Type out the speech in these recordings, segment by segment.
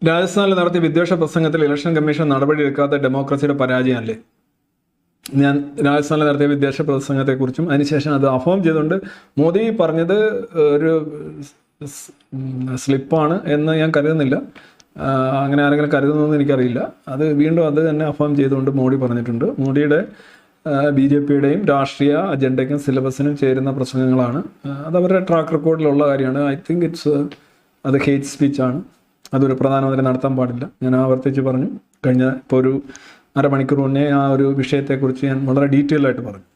രാജസ്ഥാനിൽ നടത്തിയ വിദ്വേഷ പ്രസംഗത്തിൽ ഇലക്ഷൻ കമ്മീഷൻ നടപടിയെടുക്കാത്ത ഡെമോക്രസിയുടെ പരാജയമല്ലേ? ഞാൻ രാജസ്ഥാനിൽ നടത്തിയ വിദ്വേഷ പ്രസംഗത്തെക്കുറിച്ചും അതിനുശേഷം അത് അഫോം ചെയ്തുകൊണ്ട് മോദി പറഞ്ഞത് ഒരു സ്ലിപ്പാണ് എന്ന് ഞാൻ കരുതുന്നില്ല. അങ്ങനെ ആരെങ്കിലും കരുതുന്നതെന്ന് എനിക്കറിയില്ല. അത് വീണ്ടും അത് തന്നെ അഫോം ചെയ്തുകൊണ്ട് മോഡി പറഞ്ഞിട്ടുണ്ട്. മോഡിയുടെ BJPയുടെയും രാഷ്ട്രീയ അജണ്ടയ്ക്കും സിലബസിനും ചേരുന്ന പ്രസംഗങ്ങളാണ്. അത് അവരുടെ ട്രാക്ക് റെക്കോർഡിലുള്ള കാര്യമാണ്. ഐ തിങ്ക് അത് ഹെയ്റ്റ് സ്പീച്ചാണ്. അതൊരു പ്രധാനമന്ത്രി നടത്താൻ പാടില്ല. ഞാൻ ആവർത്തിച്ച് പറഞ്ഞു. കഴിഞ്ഞ ഇപ്പോൾ ഒരു അരമണിക്കൂർ മുന്നേ ആ ഒരു വിഷയത്തെക്കുറിച്ച് ഞാൻ വളരെ ഡീറ്റെയിൽ ആയിട്ട് പറഞ്ഞു.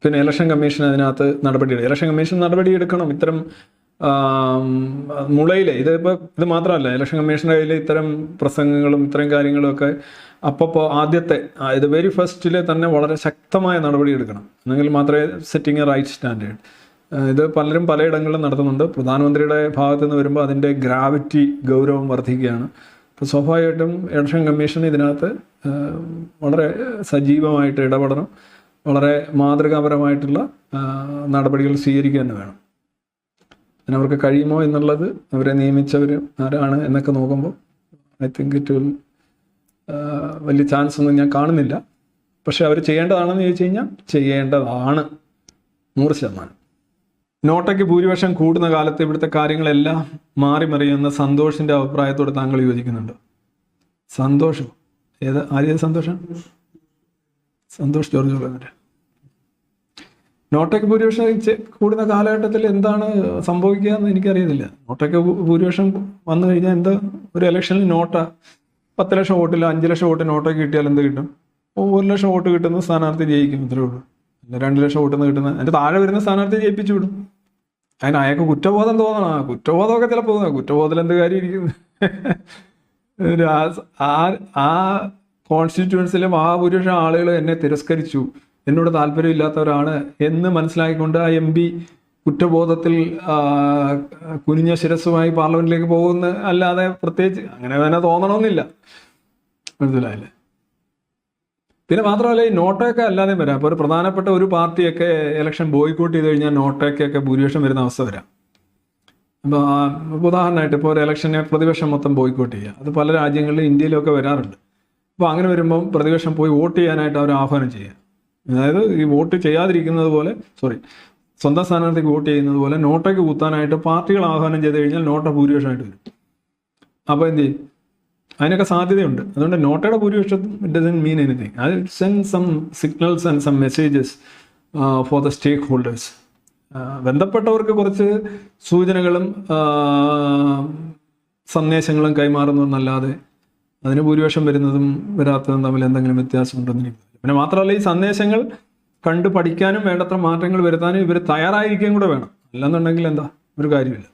പിന്നെ ഇലക്ഷൻ കമ്മീഷൻ അതിനകത്ത് ഇലക്ഷൻ കമ്മീഷൻ നടപടിയെടുക്കണം. ഇത്തരം മുളയിൽ ഇത് മാത്രമല്ല, ഇലക്ഷൻ കമ്മീഷൻ്റെ കയ്യിൽ ഇത്തരം പ്രസംഗങ്ങളും ഇത്തരം കാര്യങ്ങളുമൊക്കെ അപ്പോൾ ആദ്യത്തെ ഇത് വെരി ഫസ്റ്റിലെ തന്നെ വളരെ ശക്തമായ നടപടി എടുക്കണം. എന്നെങ്കിൽ മാത്രമേ സെറ്റിംഗ് എ റൈറ്റ് സ്റ്റാൻഡേർഡ്. ഇത് പലരും പലയിടങ്ങളിലും നടത്തുന്നുണ്ട്. പ്രധാനമന്ത്രിയുടെ ഭാഗത്തു നിന്ന് വരുമ്പോൾ അതിൻ്റെ ഗൗരവം വർദ്ധിക്കുകയാണ്. അപ്പോൾ സ്വാഭാവികമായിട്ടും ഇലക്ഷൻ കമ്മീഷൻ ഇതിനകത്ത് വളരെ സജീവമായിട്ട് ഇടപെടണം. വളരെ മാതൃകാപരമായിട്ടുള്ള നടപടികൾ സ്വീകരിക്കുക തന്നെ വേണം. അതിനവർക്ക് കഴിയുമോ എന്നുള്ളത്, അവരെ നിയമിച്ചവർ ആരാണ് എന്നൊക്കെ നോക്കുമ്പോൾ ഐ തിങ്ക് വലിയ ചാൻസ് ഒന്നും ഞാൻ കാണുന്നില്ല. പക്ഷെ അവർ ചെയ്യേണ്ടതാണെന്ന് ചോദിച്ചു കഴിഞ്ഞാൽ ചെയ്യേണ്ടതാണ് 100%. നോട്ടയ്ക്ക് ഭൂരിപക്ഷം കൂടുന്ന കാലത്ത് ഇവിടുത്തെ കാര്യങ്ങളെല്ലാം മാറി മറിയുന്ന സന്തോഷിൻ്റെ അഭിപ്രായത്തോട് താങ്കൾ യോജിക്കുന്നുണ്ടോ? സന്തോഷം ആര്യ സന്തോഷം? സന്തോഷ് ജോർജ് പറഞ്ഞിട്ട് നോട്ടയ്ക്ക് ഭൂരിപക്ഷം കൂടുന്ന കാലഘട്ടത്തിൽ എന്താണ് സംഭവിക്കുക എന്ന് എനിക്കറിയുന്നില്ല. നോട്ടയ്ക്ക് ഭൂരിപക്ഷം വന്നു കഴിഞ്ഞാൽ എന്താ, ഒരു ഇലക്ഷനിൽ 10 ലക്ഷം വോട്ടില്ല 5 ലക്ഷം വോട്ട് നോട്ടയ്ക്ക് കിട്ടിയാൽ എന്ത് കിട്ടും? 1 ലക്ഷം വോട്ട് കിട്ടുന്ന സ്ഥാനാർത്ഥി ജയിക്കും, ഇത്രേ ഉള്ളൂ. അല്ല 2 ലക്ഷം വോട്ടിൽ നിന്ന് കിട്ടുന്ന അതിൻ്റെ താഴെ വരുന്ന സ്ഥാനാർത്ഥി ജയിപ്പിച്ചു വിടും. അതിന് അയാൾക്ക് കുറ്റബോധം തോന്നണം. കുറ്റബോധമൊക്കെ ചിലപ്പോൾ കുറ്റബോധത്തിൽ എന്ത് കാര്യം ഇരിക്കും? ആ കോൺസ്റ്റിറ്റ്യുവൻസിലെ മഹാഭൂരിപക്ഷം ആളുകൾ എന്നെ തിരസ്കരിച്ചു, എന്നോട് താല്പര്യമില്ലാത്തവരാണ് എന്ന് മനസ്സിലാക്കിക്കൊണ്ട് ആ MP കുറ്റബോധത്തിൽ കുനിഞ്ഞ ശിരസ്സുമായി പാർലമെന്റിലേക്ക് പോകുന്ന അല്ലാതെ പ്രത്യേകിച്ച് അങ്ങനെ തന്നെ തോന്നണമെന്നില്ല. മനസ്സിലായില്ലേ? പിന്നെ മാത്രമല്ല, ഈ നോട്ടൊക്കെ അല്ലാതെ വരാം. ഇപ്പോൾ ഒരു പ്രധാനപ്പെട്ട ഒരു പാർട്ടിയൊക്കെ ഇലക്ഷൻ ബോയ്ക്കോട്ട് ചെയ്ത് കഴിഞ്ഞാൽ നോട്ടയ്ക്കൊക്കെ ഭൂരിപക്ഷം വരുന്ന അവസ്ഥ വരാം. അപ്പോൾ ഉദാഹരണമായിട്ട് ഇപ്പോൾ ഒരു ഇലക്ഷനെ പ്രതിപക്ഷം മൊത്തം ബോയ്ക്കോട്ട് ചെയ്യുക, അത് പല രാജ്യങ്ങളിലും ഇന്ത്യയിലൊക്കെ വരാറുണ്ട്. അപ്പോൾ അങ്ങനെ വരുമ്പം പ്രതിപക്ഷം പോയി വോട്ട് ചെയ്യാനായിട്ട് അവർ ആഹ്വാനം ചെയ്യുക. അതായത് ഈ വോട്ട് ചെയ്യാതിരിക്കുന്നത് പോലെ, സ്വന്തം സ്ഥാനാർത്ഥിക്ക് വോട്ട് ചെയ്യുന്നത് പോലെ നോട്ടയ്ക്ക് കുത്താനായിട്ട് പാർട്ടികൾ ആഹ്വാനം ചെയ്ത് കഴിഞ്ഞാൽ നോട്ട ഭൂരിപക്ഷമായിട്ട് വരും. അപ്പോൾ എന്ത് ചെയ്യും? അതിനൊക്കെ സാധ്യതയുണ്ട്. അതുകൊണ്ട് നോട്ടയുടെ ഭൂരിപക്ഷം ഇറ്റ് ഡസൻറ്റ് മീൻ എനിത്തിങ്. അത് send some signals and some messages for the stakeholders. ബന്ധപ്പെട്ടവർക്ക് കുറച്ച് സൂചനകളും സന്ദേശങ്ങളും കൈമാറുന്നതെന്നല്ലാതെ അതിന് ഭൂരിപക്ഷം വരുന്നതും വരാത്തതും തമ്മിൽ എന്തെങ്കിലും വ്യത്യാസമുണ്ടെന്ന് എനിക്ക്. പിന്നെ മാത്രമല്ല, ഈ സന്ദേശങ്ങൾ കണ്ടു പഠിക്കാനും വേണ്ടത്ര മാറ്റങ്ങൾ വരുത്താനും ഇവർ തയ്യാറായിരിക്കുകയും കൂടെ വേണം. അല്ലെന്നുണ്ടെങ്കിൽ എന്താ ഒരു കാര്യമില്ല.